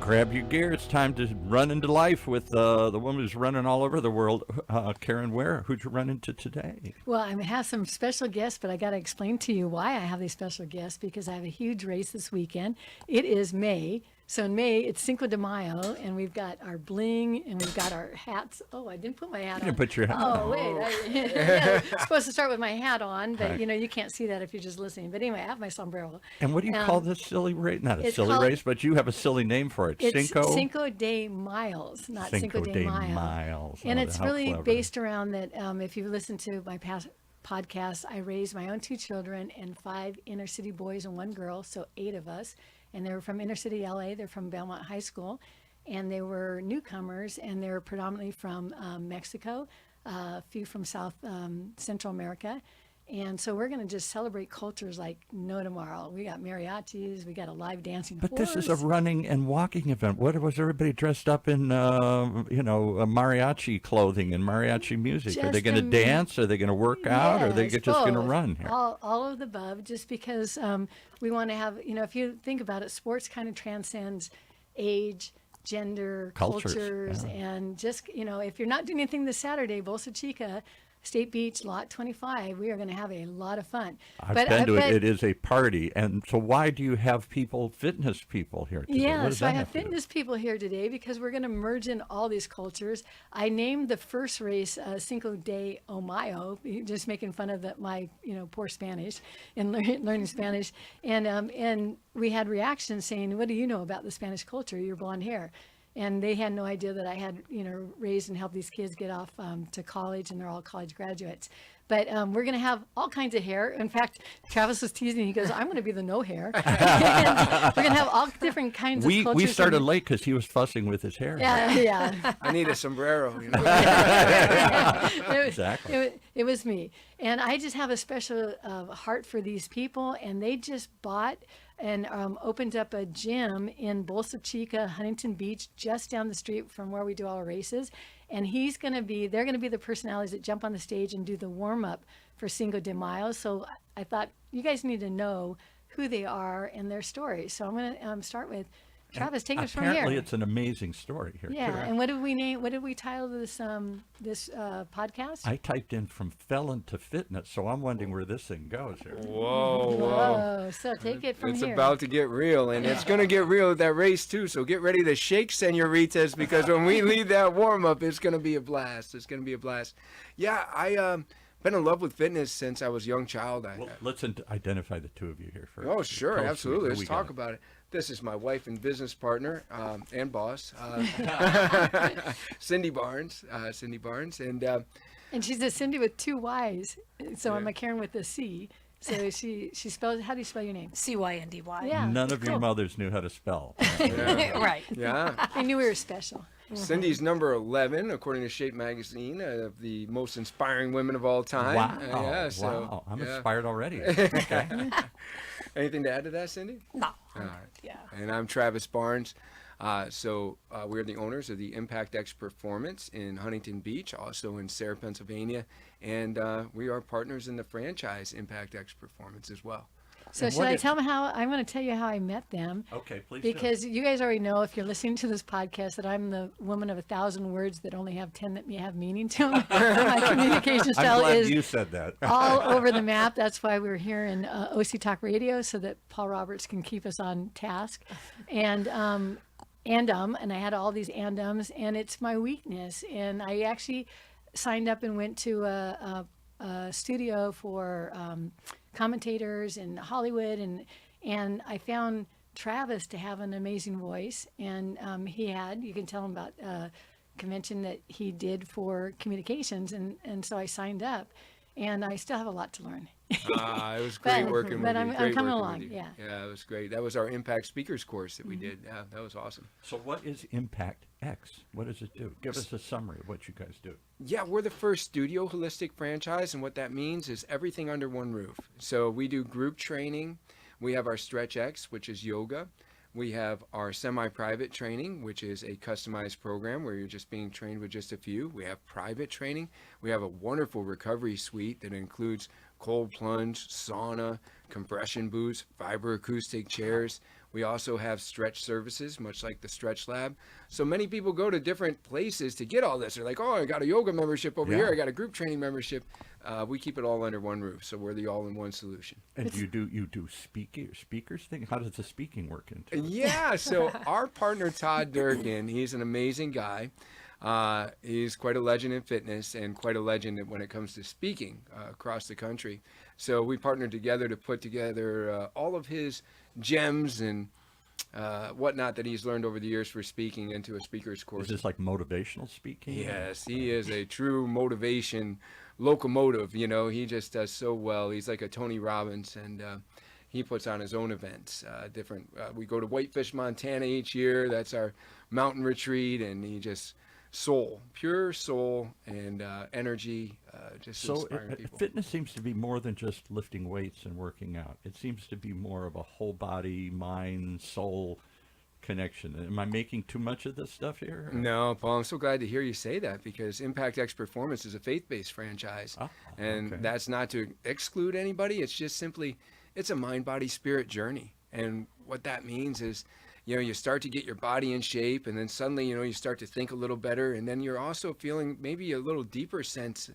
Grab your gear. It's time to run into life with the woman who's running all over the world, Caren Ware. Who'd you run into today? Well, I have some special guests, but I got to explain to you why I have these special guests, because I have a huge race this weekend. It is May. So in May, it's Cinco De Miles, and we've got our bling, and we've got our hats. Oh, I didn't put my hat on. You didn't put your hat on. Oh, wait. I'm supposed to start with my hat on, but, you can't see that if you're just listening. But anyway, I have my sombrero. And what do you call this silly race? Not a silly race, but you have a silly name for it. It's Cinco De Miles, not Cinco De Miles. And it's really clever. Based around that if you listen to my past podcasts, I raised my own 2 children and 5 inner city boys and 1 girl, so 8 of us. And they were from inner city LA. They're from Belmont High School. And they were newcomers, and they were predominantly from Mexico, a few from South Central America. And so we're going to just celebrate cultures like no tomorrow. We got mariachis, we got a live dancing horse. But this is a running and walking event. What was everybody dressed up in, mariachi clothing and mariachi music? Are they going to dance? Are they going to work out? Or are they just going to run here? All of the above, just because we want to have, if you think about it, sports kind of transcends age, gender, cultures, and just, if you're not doing anything this Saturday, Bolsa Chica, State Beach, Lot 25, we are going to have a lot of fun. I've been to it. It is a party. And so why do you have fitness people here today? Yeah, so I have fitness people here today because we're going to merge in all these cultures. I named the first race Cinco de Mayo, just making fun of my poor Spanish and learning Spanish. And we had reactions saying, what do you know about the Spanish culture? Your blonde hair. And they had no idea that I had, raised and helped these kids get off to college, and they're all college graduates. But we're going to have all kinds of hair. In fact, Travis was teasing. He goes, I'm going to be the no hair. We're going to have all different kinds of cultures. We started late because he was fussing with his hair. Yeah. I need a sombrero. Exactly. It was me. And I just have a special heart for these people. And they just bought and opened up a gym in Bolsa Chica, Huntington Beach, just down the street from where we do all our races. And they're going to be the personalities that jump on the stage and do the warm-up for Cinco de Miles. So I thought you guys need to know who they are and their stories. So I'm going to start with Travis. Take us from here. Apparently, it's an amazing story here. Yeah, too. And what did we title this podcast? I typed in from felon to fitness, so I'm wondering where this thing goes here. Whoa. So take it from here. It's here. about to get real, and it's going to get real with that race, too. So get ready to shake, senoritas, because when we lead that warm-up, it's going to be a blast. It's going to be a blast. Yeah, I've been in love with fitness since I was a young child. Let's identify the 2 of you here first. Oh, sure, absolutely. Let's talk about it. This is my wife and business partner and boss, Cyndy Barnes. And she's a Cyndy with 2 Y's. So I'm a Caren with a C. So she spells. How do you spell your name? Cyndy. Yeah. None of your mothers knew how to spell. Right. Yeah. I knew we were special. Cindy's number 11, according to Shape Magazine, of the most inspiring women of all time. Wow. Wow. I'm inspired already. Okay. Anything to add to that, Cyndy? No. All right. Yeah. And I'm Travis Barnes. We're the owners of the Impact X Performance in Huntington Beach, also in Sayre, Pennsylvania. And we are partners in the franchise Impact X Performance as well. So should I tell them I'm going to tell you how I met them. Okay, please Because you guys already know, if you're listening to this podcast, that I'm the woman of 1,000 words that only have 10 that may have meaning to them. My communication style I'm glad is you said that. all over the map. That's why we're here in OC Talk Radio, so that Paul Roberts can keep us on task. And I had all these and-ums, and it's my weakness. And I actually signed up and went to a studio for commentators in Hollywood, and I found Travis to have an amazing voice, and you can tell him about convention that he did for communications, and so I signed up, and I still have a lot to learn. It was great working with you. But I'm coming along, yeah. Yeah, it was great. That was our Impact Speakers course that we did. Yeah, that was awesome. So what is Impact X? What does it do? Give us a summary of what you guys do. Yeah, we're the first studio holistic franchise, and what that means is everything under one roof. So we do group training. We have our Stretch X, which is yoga. We have our semi-private training, which is a customized program where you're just being trained with just a few. We have private training. We have a wonderful recovery suite that includes cold plunge, sauna, compression boots, vibroacoustic chairs. We also have stretch services, much like the Stretch Lab. So many people go to different places to get all this. They're like, oh, I got a yoga membership over here. I got a group training membership. We keep it all under one roof. So we're the all-in-one solution. And you do speakers thing? How does the speaking work into it? Yeah, so our partner, Todd Durkin, he's an amazing guy. He's quite a legend in fitness and quite a legend when it comes to speaking across the country. So we partnered together to put together all of his gems and whatnot that he's learned over the years for speaking into a speaker's course. Is this like motivational speaking? Yes, he is a true motivation locomotive. You know, he just does so well. He's like a Tony Robbins, and he puts on his own events. We go to Whitefish, Montana each year. That's our mountain retreat, and he just pure soul and energy, just inspiring people. Fitness seems to be more than just lifting weights and working out. It seems to be more of a whole body, mind, soul connection. Am I making too much of this stuff here? No, Paul, I'm so glad to hear you say that, because Impact X Performance is a faith-based franchise. And that's not to exclude anybody. It's just simply, it's a mind, body, spirit journey. And what that means is, you know, you start to get your body in shape, and then suddenly, you know, you start to think a little better, and then you're also feeling maybe a little deeper sense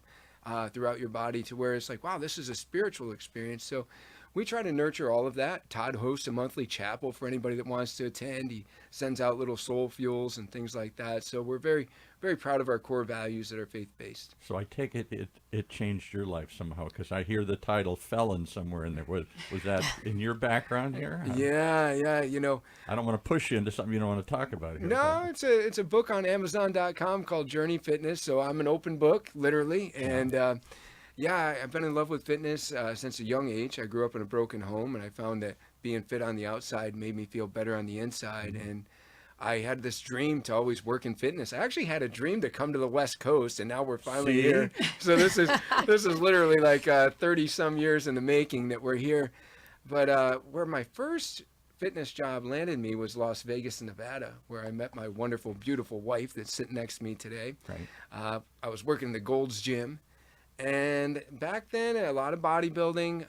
throughout your body, to where it's like, wow, this is a spiritual experience. So we try to nurture all of that. Todd hosts a monthly chapel for anybody that wants to attend. He sends out little soul fuels and things like that. So we're very, very proud of our core values that are faith-based. So I take it changed your life somehow, because I hear the title Felon somewhere in there. Was that in your background here? Yeah, you know. I don't want to push you into something you don't want to talk about here. No, it's a book on Amazon.com called Journey Fitness. So I'm an open book, literally. And yeah, I've been in love with fitness since a young age. I grew up in a broken home, and I found that being fit on the outside made me feel better on the inside. Mm-hmm. And I had this dream to always work in fitness. I actually had a dream to come to the West Coast, and now we're finally here. So this is literally like 30 some years in the making that we're here. But where my first fitness job landed me was Las Vegas, Nevada, where I met my wonderful, beautiful wife that's sitting next to me today. Right. I was working in the Gold's Gym. And back then, a lot of bodybuilding.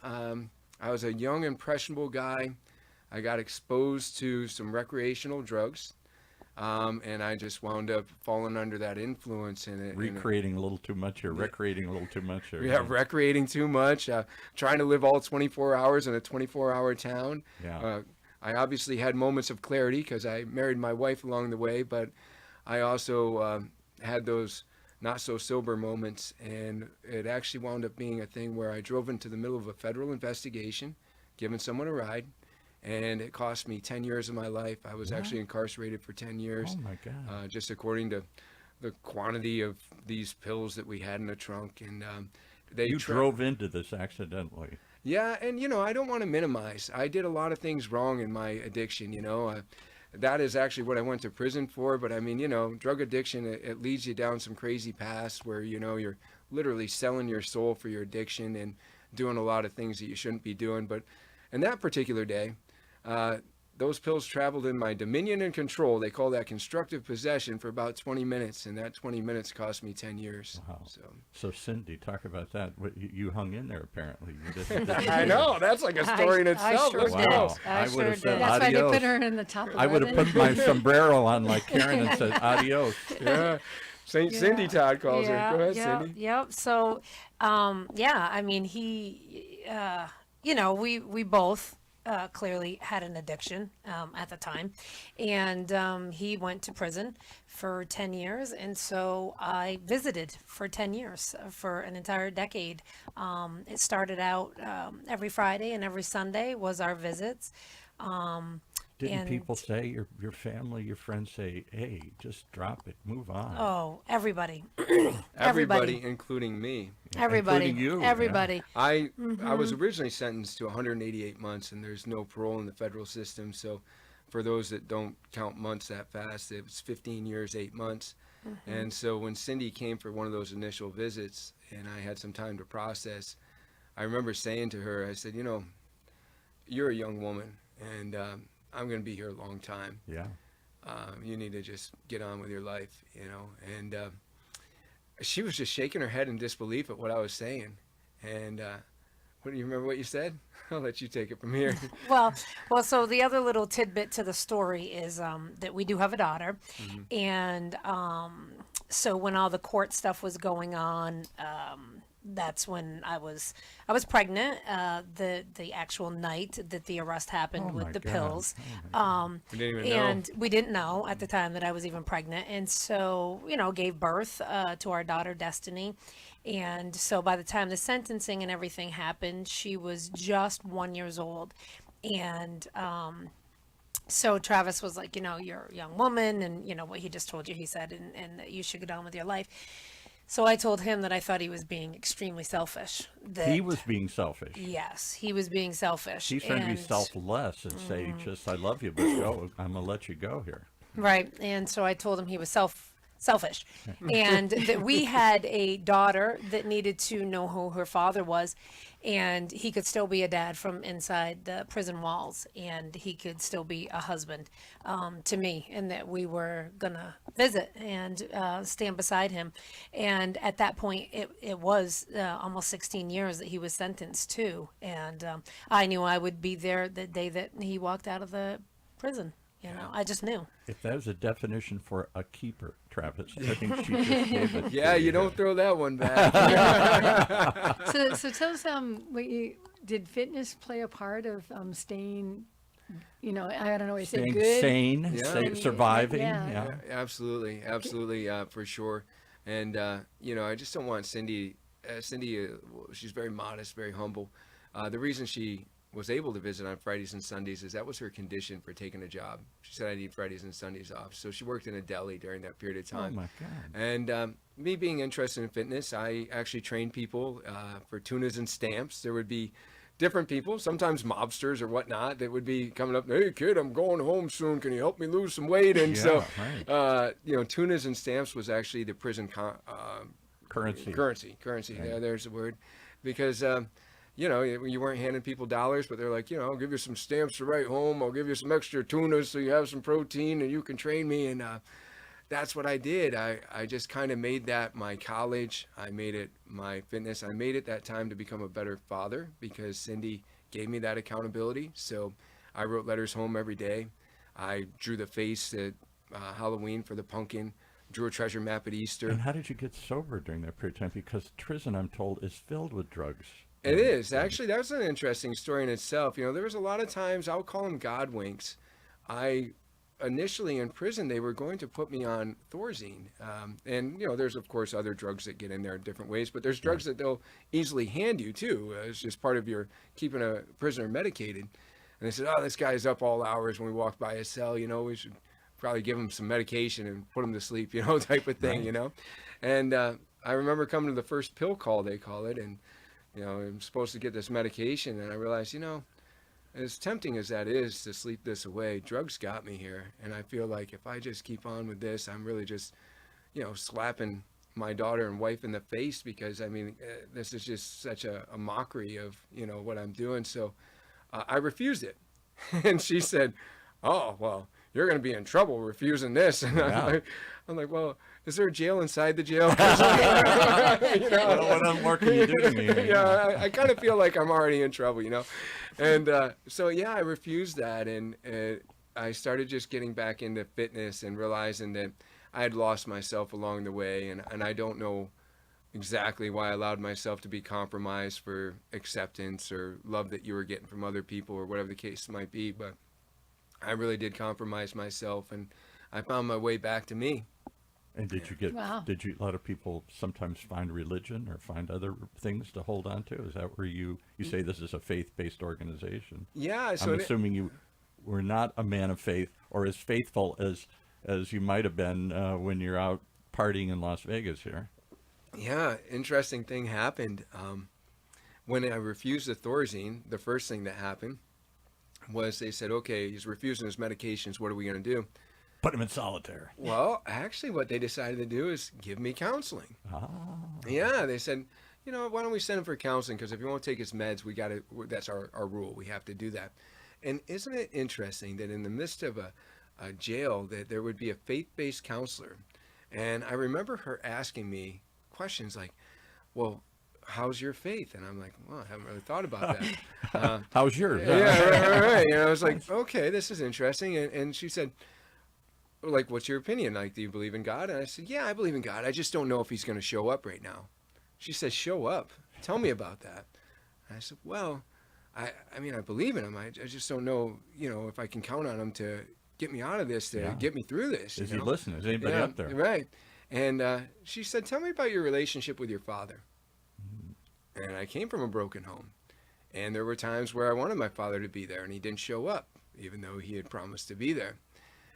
I was a young, impressionable guy. I got exposed to some recreational drugs, and I just wound up falling under that influence. Recreating a little too much here, recreating a little too much here. Yeah, recreating too much, trying to live all 24 hours in a 24-hour town. Yeah. I obviously had moments of clarity because I married my wife along the way, but I also had those not so sober moments, and it actually wound up being a thing where I drove into the middle of a federal investigation, giving someone a ride, and it cost me 10 years of my life. I was actually incarcerated for 10 years. Oh my God. Just according to the quantity of these pills that we had in the trunk. And you drove into this accidentally. Yeah, and you know, I don't want to minimize. I did a lot of things wrong in my addiction, you know. That is actually what I went to prison for. But I mean, you know, drug addiction, it leads you down some crazy paths where, you know, you're literally selling your soul for your addiction and doing a lot of things that you shouldn't be doing. But in that particular day, those pills traveled in my dominion and control. They call that constructive possession for about 20 minutes, and that 20 minutes cost me 10 years. Wow. So Cyndy, talk about that. You hung in there, apparently. I know. That's like a story in itself. sure Let's did. go. I would have said That's why adios. they put her in the top 11. I would have put my sombrero on like Caren and said adios. Yeah. Saint Cyndy, Todd calls her. Go ahead, Cyndy. Yep. So, yeah, I mean, you know, we both clearly had an addiction at the time, and he went to prison for 10 years, and so I visited for 10 years, for an entire decade. It started out every Friday and every Sunday was our visits. Didn't people say, your family, your friends say, hey, just drop it, move on? Oh, everybody. Everybody, including me. Everybody. Including you. Everybody. Yeah. I was originally sentenced to 188 months, and there's no parole in the federal system. So for those that don't count months that fast, it was 15 years, 8 months. And so when Cyndy came for one of those initial visits and I had some time to process, I remember saying to her, I said, you know, you're a young woman, and I'm going to be here a long time. Yeah. You need to just get on with your life, you know. And she was just shaking her head in disbelief at what I was saying. And What do you remember what you said? I'll let you take it from here. Well, so the other little tidbit to the story is that we do have a daughter, and so when all the court stuff was going on, that's when I was pregnant. The actual night that the arrest happened Oh with my the God. pills. We didn't even know. And we didn't know at the time that I was even pregnant. And so, gave birth to our daughter, Destiny. And so by the time the sentencing and everything happened, she was just 1 year old. And so Travis was like, you're a young woman, and what he just told you, he said, and that you should get on with your life. So I told him that I thought he was being extremely selfish. That, He was being selfish. Yes, he was being selfish. He's trying to be And- selfless and say, just, I love you, but go. I'm going to let you go here. Right. And so I told him he was selfish and that we had a daughter that needed to know who her father was, and he could still be a dad from inside the prison walls, and he could still be a husband to me, and that we were gonna visit and stand beside him. And at that point it was almost 16 years that he was sentenced to, and I knew I would be there the day that he walked out of the prison. I just knew. If that was a definition for a keeper, Travis, I think she just gave it. Yeah, to you don't throw that one back. So tell us, did fitness play a part of staying, I don't know what you say, Staying good? sane, Yeah. surviving. Yeah. Yeah. Absolutely, for sure. And I just don't want Cyndy. She's very modest, very humble. The reason she was able to visit on Fridays and Sundays is that was her condition for taking a job. She said, I need Fridays and Sundays off. So she worked in a deli during that period of Oh time. my God. And me being interested in fitness, I actually trained people for tunas and stamps. There would be different people, sometimes mobsters or whatnot, that would be coming up, hey kid, I'm going home soon. Can you help me lose some weight? And Yeah, tunas and stamps was actually the prison Currency. Currency. Right. Yeah, there's the word. Because, you weren't handing people dollars, but they're like, I'll give you some stamps to write home. I'll give you some extra tunas so you have some protein and you can train me. And that's what I did. I just kind of made that my college. I made it my fitness. I made it that time to become a better father because Cyndy gave me that accountability. So I wrote letters home every day. I drew the face at Halloween for the pumpkin. Drew a treasure map at Easter. And how did you get sober during that period of time? Because prison, I'm told, is filled with drugs. It is. Actually, that's an interesting story in itself. There was a lot of times, I'll call them God winks. Initially in prison, they were going to put me on Thorazine. And there's, of course, other drugs that get in there in different ways, but there's drugs that they'll easily hand you, too. It's just part of your keeping a prisoner medicated. And they said, oh, this guy's up all hours when we walk by his cell. We should probably give him some medication and put him to sleep, type of thing, Right. And I remember coming to the first pill call, they call it, and I'm supposed to get this medication, and I realized, as tempting as that is to sleep this away, drugs got me here, and I feel like if I just keep on with this, I'm really just, slapping my daughter and wife in the face because, this is just such a mockery of, what I'm doing. So I refused it, and she said, oh, well, you're going to be in trouble refusing this. And Yeah. I'm like, well, is there a jail inside the jail? What more can you do to me? Yeah, I kind of feel like I'm already in trouble, And I refused that. And I started just getting back into fitness and realizing that I had lost myself along the way. And I don't know exactly why I allowed myself to be compromised for acceptance or love that you were getting from other people or whatever the case might be. But I really did compromise myself, and I found my way back to me. And did you get? Wow. Did you? A lot of people sometimes find religion or find other things to hold on to. Is that where you say this is a faith-based organization? Yeah, so I'm assuming you were not a man of faith or as faithful as you might have been when you're out partying in Las Vegas here. Yeah, interesting thing happened. When I refused the Thorazine, the first thing that happened was they said, okay, he's refusing his medications. What are we going to do? Put him in solitary. Well, actually, what they decided to do is give me counseling. Ah. Yeah, they said, why don't we send him for counseling? Because if he won't take his meds, that's our rule. We have to do that. And isn't it interesting that in the midst of a jail that there would be a faith-based counselor? And I remember her asking me questions like, well, how's your faith? And I'm like, well, I haven't really thought about that. How's yours? Yeah, right. And I was like, okay, this is interesting. And she said, like, what's your opinion? Like, do you believe in God? And I said, yeah, I believe in God. I just don't know if he's going to show up right now. She says, show up. Tell me about that. And I said, well, I mean, I believe in him. I just don't know, if I can count on him to get me out of this, to get me through this. Is he listening? Is anybody up there? Right. And she said, tell me about your relationship with your father. And I came from a broken home. And there were times where I wanted my father to be there, and he didn't show up, even though he had promised to be there.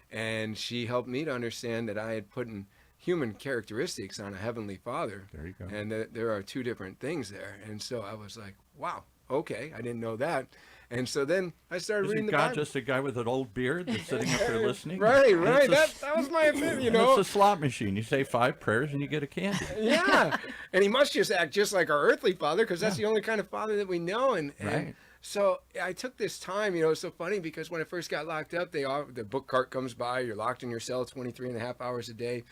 And she helped me to understand that I had put in human characteristics on a heavenly father. There you go. And that there are two different things there. And so I was like, wow, okay, I didn't know that. And so then I started reading the God Bible. just a guy with an old beard that's sitting up there listening? Right. And That was my opinion, It's a slot machine. You say 5 prayers and you get a candy. Yeah. And he must just act just like our earthly father, because that's the only kind of father that we know. And Right. so I took this time, it's so funny because when I first got locked up, the book cart comes by, you're locked in your cell 23 and a half hours a day.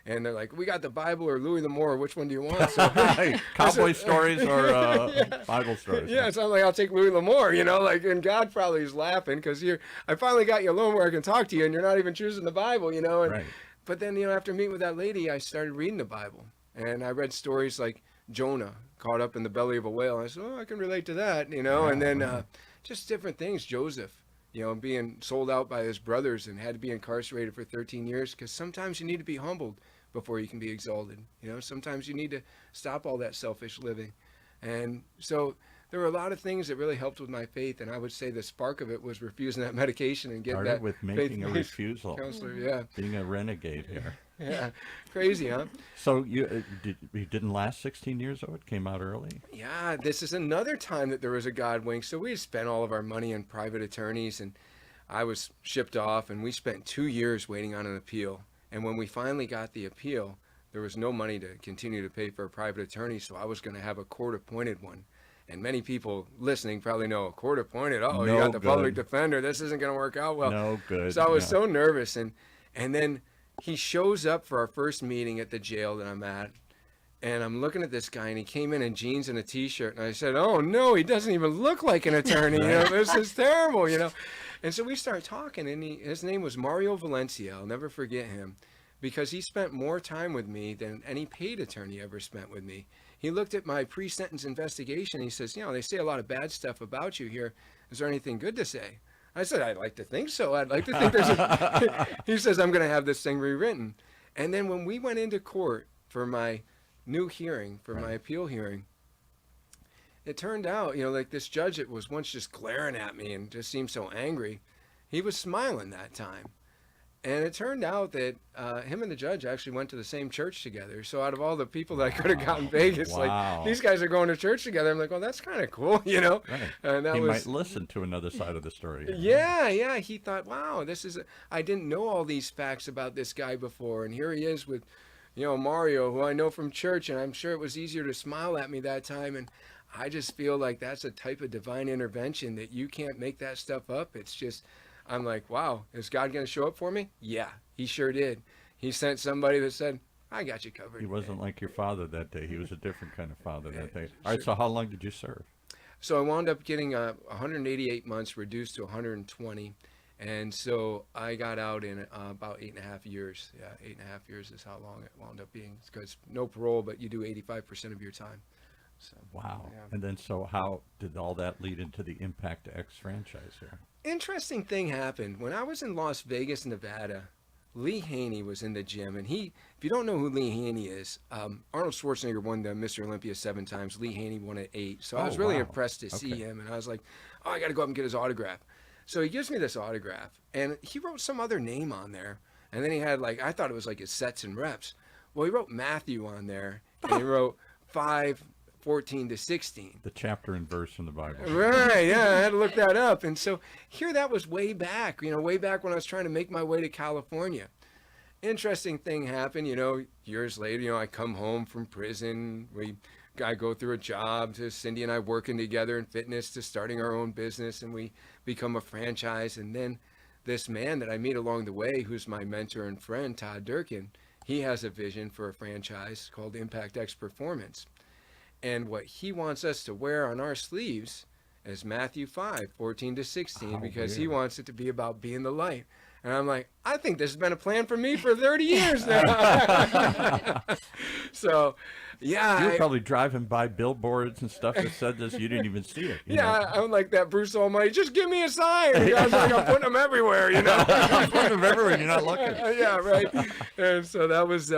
And they're like, we got the Bible or Louis L'Amour, which one do you want? So, Cowboy stories or Bible stories. yeah, so I'm like, I'll take Louis L'Amour, and God probably is laughing because I finally got you alone where I can talk to you and you're not even choosing the Bible, And, Right. But then, after meeting with that lady, I started reading the Bible. And I read stories like Jonah caught up in the belly of a whale. And I said, I can relate to that, and then just different things. Joseph, being sold out by his brothers and had to be incarcerated for 13 years because sometimes you need to be humbled before you can be exalted. Sometimes you need to stop all that selfish living. And so there were a lot of things that really helped with my faith. And I would say the spark of it was refusing that medication and getting Started that with making a faith refusal. counselor. Yeah. Being a renegade here. Yeah. Crazy, huh? So you didn't last 16 years, though? It came out early? Yeah, this is another time that there was a God wink. So we had spent all of our money on private attorneys, and I was shipped off, and we spent 2 years waiting on an appeal. And when we finally got the appeal, there was no money to continue to pay for a private attorney, so I was going to have a court-appointed one. And many people listening probably know a court-appointed. Oh, you got the public defender. This isn't going to work out well. No good. So I was so nervous, and then he shows up for our first meeting at the jail that I'm at, and I'm looking at this guy, and he came in jeans and a T-shirt, and I said, oh, no, he doesn't even look like an attorney. This is terrible, And so we started talking, and his name was Mario Valencia. I'll never forget him because he spent more time with me than any paid attorney ever spent with me. He looked at my pre-sentence investigation, and he says, they say a lot of bad stuff about you here. Is there anything good to say? I said, I'd like to think so. I'd like to think there's He says, I'm going to have this thing rewritten. And then when we went into court for my new hearing, for my appeal hearing, it turned out, like this judge that was once just glaring at me and just seemed so angry, he was smiling that time. And it turned out that him and the judge actually went to the same church together. So out of all the people that I could have got in Vegas, like these guys are going to church together. I'm like, well, that's kind of cool, Right. And he might listen to another side of the story. Yeah. He thought, wow, I didn't know all these facts about this guy before. And here he is with, Mario, who I know from church. And I'm sure it was easier to smile at me that time. And I just feel like that's a type of divine intervention that you can't make that stuff up. It's just, I'm like, wow, is God going to show up for me? Yeah, he sure did. He sent somebody that said, I got you covered. He wasn't like your father that day. He was a different kind of father that day. All right, so how long did you serve? So I wound up getting 188 months reduced to 120. And so I got out in about 8.5 years. Yeah, 8.5 years is how long it wound up being. Because no parole, but you do 85% of your time. So, wow. Yeah. And then so how did all that lead into the Impact X franchise here? Interesting thing happened. When I was in Las Vegas, Nevada, Lee Haney was in the gym. And if you don't know who Lee Haney is, Arnold Schwarzenegger won the Mr. Olympia 7 times. Lee Haney won it 8. So I was really impressed to see him. And I was like, oh, I got to go up and get his autograph. So he gives me this autograph. And he wrote some other name on there. And then he had I thought it was like his sets and reps. Well, he wrote Matthew on there. And he wrote 5:14 to 16. The chapter and verse in the Bible. Right, yeah, I had to look that up. And so here that was way back when I was trying to make my way to California. Interesting thing happened, years later, I come home from prison. I go through a job to Cyndy and I working together in fitness to starting our own business, and we become a franchise. And then this man that I meet along the way, who's my mentor and friend, Todd Durkin, he has a vision for a franchise called Impact X Performance. And what he wants us to wear on our sleeves is Matthew 5:14-16, Oh, because he weird. wants it to be about being the light. And I'm like, I think this has been a plan for me for 30 years now. So, yeah. You were probably driving by billboards and stuff that said this. You didn't even see it. You know? I'm like that Bruce Almighty. Just give me a sign. The guy's like, I'm putting them everywhere, you know. I'm putting them everywhere. You're not looking. Yeah, right. And so that was,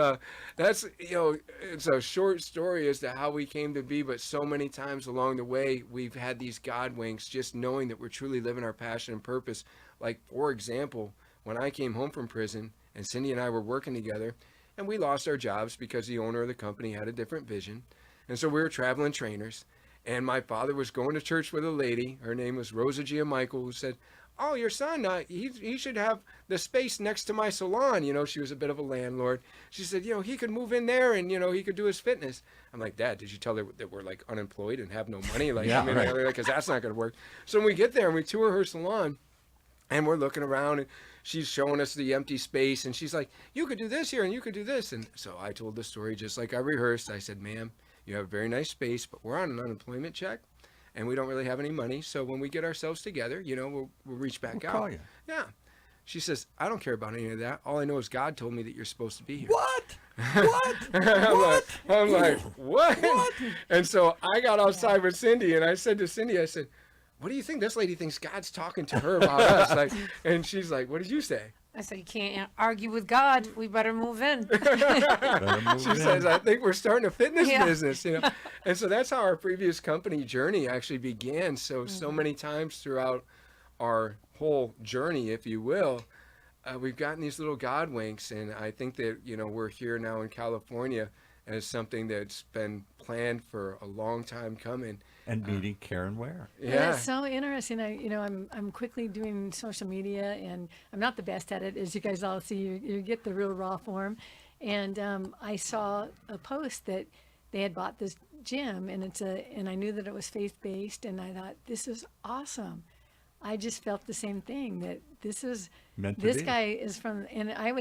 that's, it's a short story as to how we came to be, but so many times along the way, we've had these God winks, just knowing that we're truly living our passion and purpose. Like, for example, when I came home from prison and Cyndy and I were working together, and we lost our jobs because the owner of the company had a different vision. And so we were traveling trainers, and my father was going to church with a lady. Her name was Rosa Gia Michael, who said, oh, your son, he should have the space next to my salon. She was a bit of a landlord. She said, he could move in there and, he could do his fitness. I'm like, Dad, did you tell her that we're like unemployed and have no money? Like, Yeah, right. because that's not going to work. So when we get there and we tour her salon, and we're looking around, and she's showing us the empty space, and she's like, you could do this here and you could do this. And so I told the story just like I rehearsed. I said, ma'am, you have a very nice space, but we're on an unemployment check and we don't really have any money. So when we get ourselves together, we'll reach back out. Call you. Yeah. She says, I don't care about any of that. All I know is God told me that you're supposed to be here. What? What? I'm like, what? And so I got outside with Cyndy, and I said to Cyndy, I said, what do you think? This lady thinks God's talking to her about us. And she's like, what did you say? I said, you can't argue with God. We better move in. She says, I think we're starting a fitness Yeah. business, And so that's how our previous company journey actually began. So many times throughout our whole journey, if you will, we've gotten these little God winks. And I think that, we're here now in California as something that's been planned for a long time coming. And meeting Caren Ware. Yeah. It's so interesting. I'm quickly doing social media, and I'm not the best at it, as you guys all see. You get the real raw form, and I saw a post that they had bought this gym, and and I knew that it was faith based, and I thought, this is awesome. I just felt the same thing, that this is Meant to this be. guy is from, and I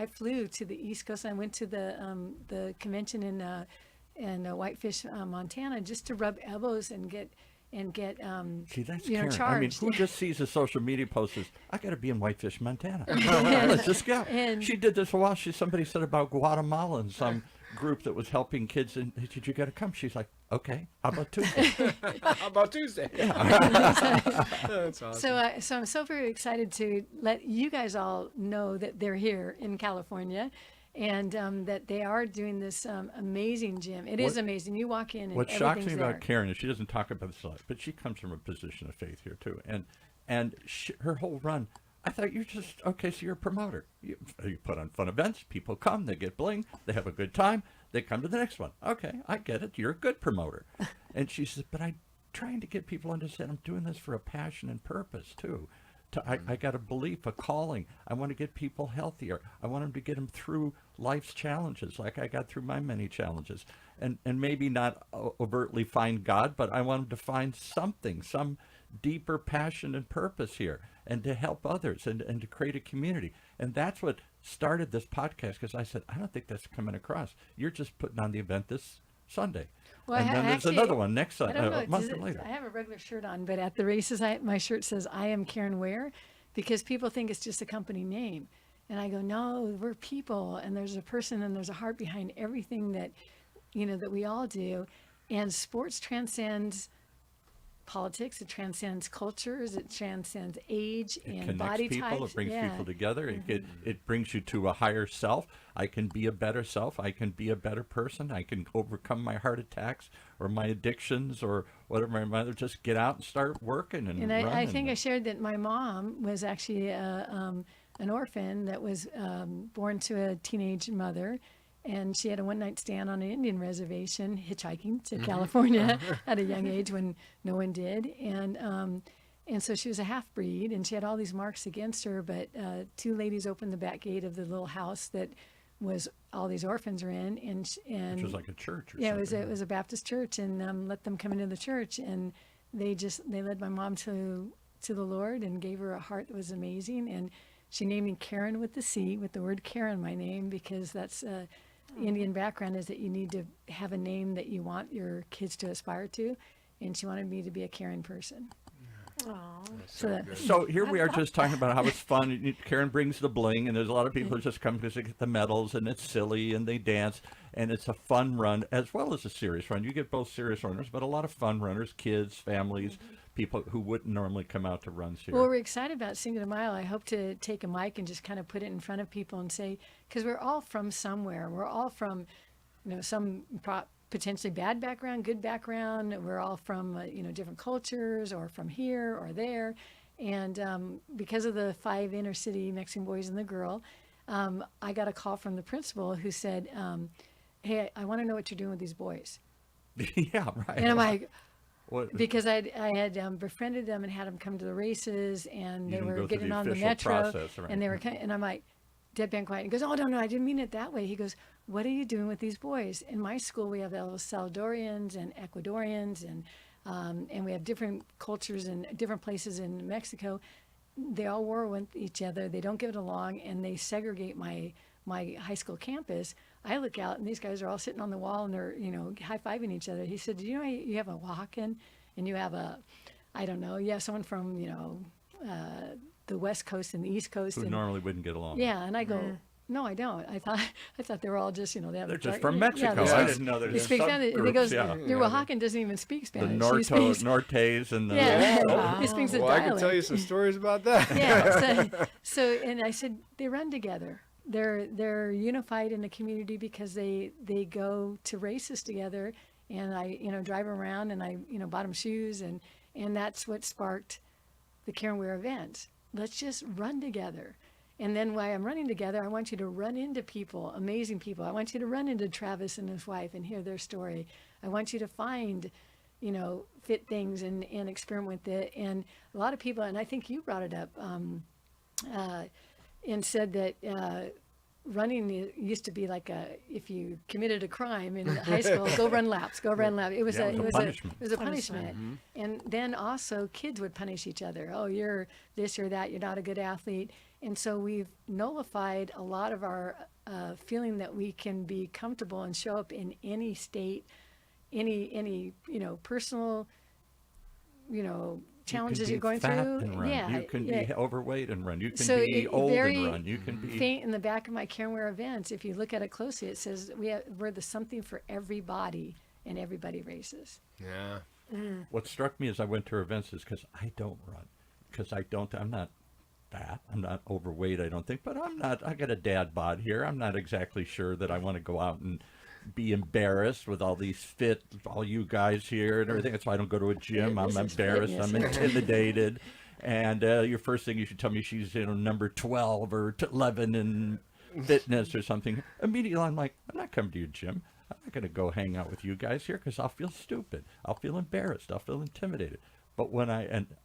flew to the East Coast, and I went to the convention in Whitefish, Montana, just to rub elbows and get See, that's you know, Caren. I mean, charged. who just sees a social media post says, I got to be in Whitefish, Montana. Let's just go. And- She did this a while. Somebody said about Guatemala and some group that was helping kids. And did you got to come? She's like, okay, how about Tuesday? How about Tuesday? That's awesome. So I'm so very excited to let you guys all know that they're here in California, and that they are doing this amazing gym. It is What- amazing. You walk in and What shocks me everything's about there. Karen is she doesn't talk about this a lot, but she comes from a position of faith here too. And her whole run, I thought you're just, okay, so you're a promoter. You put on fun events, people come, they get bling, they have a good time, they come to the next one. Okay, I get it, you're a good promoter. And she says, but I'm trying to get people to understand I'm doing this for a passion and purpose too. I got a belief, a calling. I want to get people healthier. I want them to get them through life's challenges like I got through my many challenges. And maybe not overtly find God, but I want them to find something, some deeper passion and purpose here, and to help others and to create a community. And that's what started this podcast, because I said, I don't think that's coming across. You're just putting on the event this Sunday. Well, and then there's actually, another one next I Sunday, don't know. a month does it- later. I have a regular shirt on, but at the races, my shirt says, I am Caren Ware, because people think it's just a company name. And I go, no, we're people, and there's a person and there's a heart behind everything that, that we all do. And sports transcends politics, it transcends cultures, it transcends age It and connects body people. types. It brings Yeah. people together. It brings you to a higher self. I can be a better self. I can be a better person. I can overcome my heart attacks or my addictions or whatever. My mother just get out and start working and And running. I think I shared that my mom was actually an orphan that was born to a teenage mother, and she had a one-night stand on an Indian reservation hitchhiking to California at a young age when no one did, and so she was a half-breed, and she had all these marks against her, but two ladies opened the back gate of the little house that was all these orphans were in, and which was like a church or yeah, something. it was a Baptist church, and let them come into the church, and they led my mom to the Lord and gave her a heart that was amazing, and she named me Caren with the C, with the word Caren, my name, because that's Indian background is that you need to have a name that you want your kids to aspire to. And she wanted me to be a Caren person. Aw. So that, So here we are just talking about how it's fun. Caren brings the bling, and there's a lot of people who just come because they get the medals, and it's silly, and they dance, and it's a fun run as well as a serious run. You get both serious runners, but a lot of fun runners, kids, families, people who wouldn't normally come out to runs here. well, we're excited about Cinco de Mile. I hope to take a mic and just kind of put it in front of people and say, because we're all from somewhere. We're all from, some potentially bad background, good background. We're all from, different cultures or from here or there. And because of the 5 inner city Mexican boys and the girl, I got a call from the principal who said, hey, I want to know what you're doing with these boys. Yeah, right. And I'm like, What- because I had befriended them and had them come to the races, and You they didn't were go through getting the on the official metro, process, right. and they were, and I'm like, deadpan quiet. He goes, oh, no, I didn't mean it that way. He goes, what are you doing with these boys? In my school, we have El Salvadorians and Ecuadorians, and we have different cultures in different places in Mexico. They all war with each other. They don't get along, and they segregate my high school campus. I look out, and these guys are all sitting on the wall, and they're, high-fiving each other. He said, do you know you have a Oaxacan, and you have you have someone from, the West Coast and the East Coast. who And, normally wouldn't get along. yeah, and I go, no, I don't. I thought they were all just, they have They're a just dark- from yeah, Mexico. they I speak- didn't know they there's speak Spanish. And he subgroups, goes, yeah. your Oaxacan doesn't even speak The Spanish. He speaks, Nortes and the... yeah, he speaks a Well, I dialect. can tell you some stories about that. Yeah. So, and I said they run together. They're unified in the community because they go to races together, and I drive around, and I bought them shoes, and that's what sparked the Caren Ware event. Let's just run together. And then while I'm running together, I want you to run into people, amazing people. I want you to run into Travis and his wife and hear their story. I want you to find, fit things and experiment with it. And a lot of people, and I think you brought it up, and said that running used to be like if you committed a crime in high school, go run laps. It was Yeah, a punishment. it was a punishment. And then also kids would punish each other. Oh, you're this or that. You're not a good athlete. And so we've nullified a lot of our feeling that we can be comfortable and show up in any state, any personal, challenges you you're can going be fat through. and run. Yeah, You can yeah. be overweight and run. You can So be it old very and run. You can be... faint in the back of my Caren Ware events. If you look at it closely, it says we're the something for everybody, and everybody races. Yeah. What struck me as I went to her events is because I don't run. Because I'm not fat. I'm not overweight, I don't think. But I got a dad bod here. I'm not exactly sure that I want to go out and be embarrassed with all you guys here and everything. That's why I don't go to a gym. I'm This is embarrassed. fitness. I'm intimidated. And your first thing you should tell me she's number 12 or 11 in fitness or something. Immediately I'm like, I'm not coming to your gym. I'm not going to go hang out with you guys here because I'll feel stupid. I'll feel embarrassed. I'll feel intimidated. But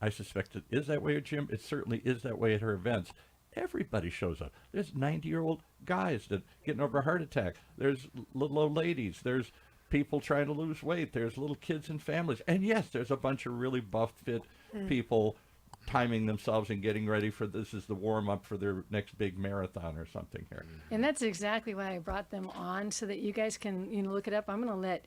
I suspect it is that way at gym. It certainly is that way at her events. Everybody shows up. There's 90-year-old guys that getting over a heart attack. There's little old ladies. There's people trying to lose weight. There's little kids and families. And yes, there's a bunch of really buff, fit people timing themselves and getting ready for this is the warm-up for their next big marathon or something here. And that's exactly why I brought them on, so that you guys can look it up. I'm going to let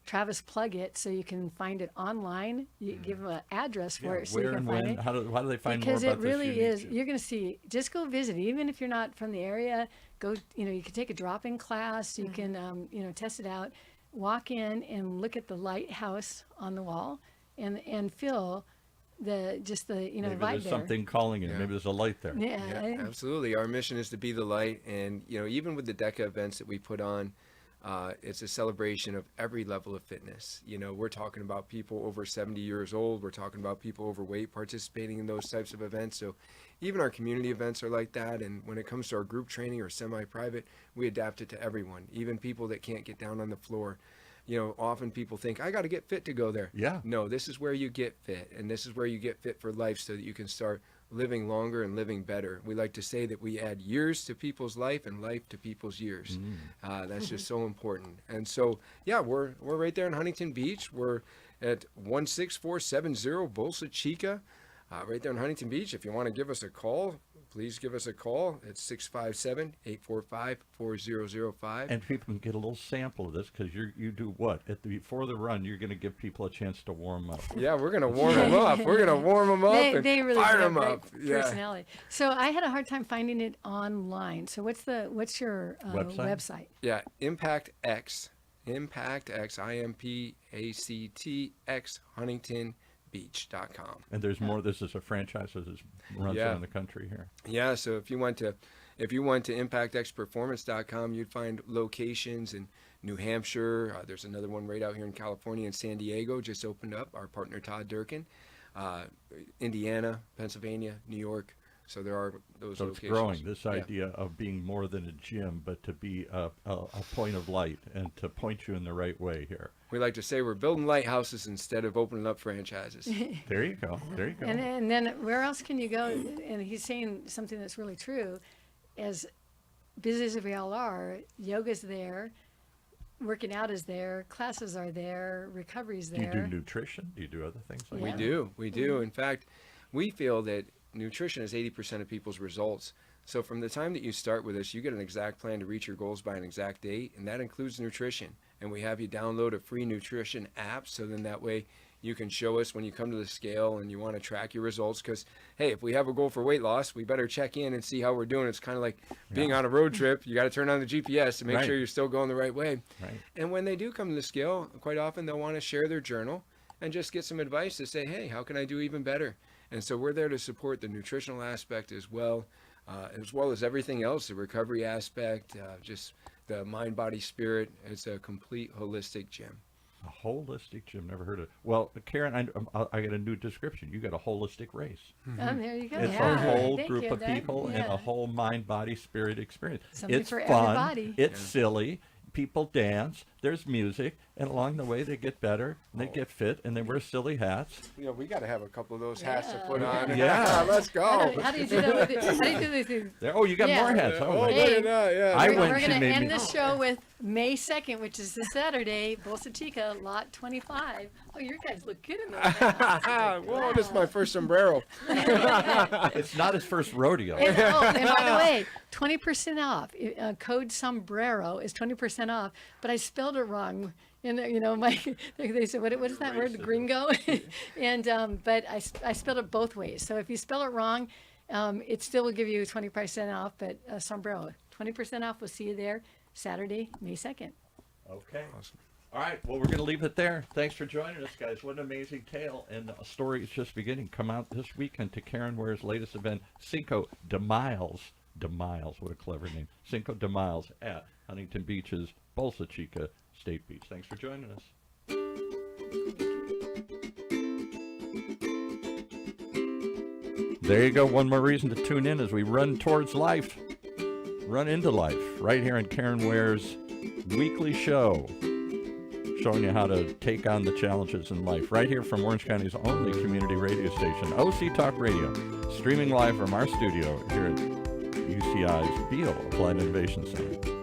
Travis plug it so you can find it online. You give them an address for it so you Where can and find when? it. How do they find Because more it about really this unique is, gym? you're going to see, just go visit. Even if you're not from the area, go, you can take a drop-in class. You can, test it out. Walk in and look at the lighthouse on the wall and feel the Maybe vibe there's there. something calling you. Yeah. Maybe there's a light there. Yeah, Yeah, absolutely. Our mission is to be the light, and even with the DECA events that we put on, it's a celebration of every level of fitness. We're talking about people over 70 years old. We're talking about people overweight participating in those types of events. So even our community events are like that. And when it comes to our group training or semi-private, we adapt it to everyone, even people that can't get down on the floor. Often people think, I got to get fit to go there. Yeah. No, this is where you get fit, and this is where you get fit for life so that you can start living longer and living better. We like to say that we add years to people's life and life to people's years. That's just so important. And so, yeah, we're right there in Huntington Beach. We're at 16470 Bolsa Chica, right there in Huntington Beach. If you want to give us a call, please give us a call. It's 657-845-4005. And people can get a little sample of this because you do what? Before the run, you're going to give people a chance to warm up. Yeah, we're going to warm them up. We're going to warm them up and They really fire do them have up. great Yeah. personality. So I had a hard time finding it online. So what's your website? Yeah, Impact X, IMPACTX, HuntingtonBeach.com. And there's more. This is a franchise that runs Yeah. around the country here. Yeah, so if you went to ImpactXPerformance.com, you'd find locations in New Hampshire. There's another one right out here in California, in San Diego, just opened up. Our partner Todd Durkin, Indiana, Pennsylvania, New York. So there are those So it's locations. growing, this idea of being more than a gym, but to be a point of light and to point you in the right way here. We like to say we're building lighthouses instead of opening up franchises. There you go. There you go. And then where else can you go? And he's saying something that's really true. As busy as we all are, yoga's there, working out is there, classes are there, recovery's Do you there. do nutrition? Do you do other things like We that? do. We do. In fact, we feel that nutrition is 80% of people's results. So from the time that you start with us, you get an exact plan to reach your goals by an exact date, and that includes nutrition. And we have you download a free nutrition app, so then that way you can show us when you come to the scale and you want to track your results. Because, hey, if we have a goal for weight loss, we better check in and see how we're doing. It's kind of like being on a road trip. You got to turn on the GPS to make Right. sure you're still going the right way. Right. And when they do come to the scale, quite often they'll want to share their journal and just get some advice to say, hey, how can I do even better? And so we're there to support the nutritional aspect as well as everything else, the recovery aspect, just the mind, body, spirit. It's a complete holistic gym. A holistic gym. Never heard of it. Well, Caren, I got a new description. You got a holistic race. There you go. It's Yeah. a whole Thank group you, of Doug. people and Yeah. a whole mind, body, spirit experience. Something It's for fun. everybody. It's silly. People dance. There's music, and along the way they get better and they get fit and they wear silly hats. You know, we got to have a couple of those hats to Yeah. put on. Yeah. Let's go. How do you do that with it? How do you do this? There. Oh, you got Yeah. more hats. Oh, Oh, look wait. at that. Yeah. I We're went- going she to made end me- the show with May 2nd, which is this Saturday, Bolsa Chica, lot 25. Oh, your guys look good in those hats. Whoa, this is my first sombrero. It's not his first rodeo. And by the way, 20% off. Code sombrero is 20% off, but I spelled it wrong. And they said, what is that word? Gringo. And but I spelled it both ways. So if you spell it wrong, it still will give you 20% off. But sombrero, 20% off. We'll see you there Saturday, May 2nd. Okay. All right. Well, we're going to leave it there. Thanks for joining us, guys. What an amazing tale. And the story is just beginning. Come out this weekend to Caren Ware's latest event, Cinco De Miles. De Miles. What a clever name. Cinco De Miles at Huntington Beach's Bolsa Chica State Beach. Thanks for joining us. There you go. One more reason to tune in as we run towards life. Run into life. Right here on Caren Ware's weekly show. Showing you how to take on the challenges in life. Right here from Orange County's only community radio station, OC Talk Radio. Streaming live from our studio here at UCI's Beal Applied Innovation Center.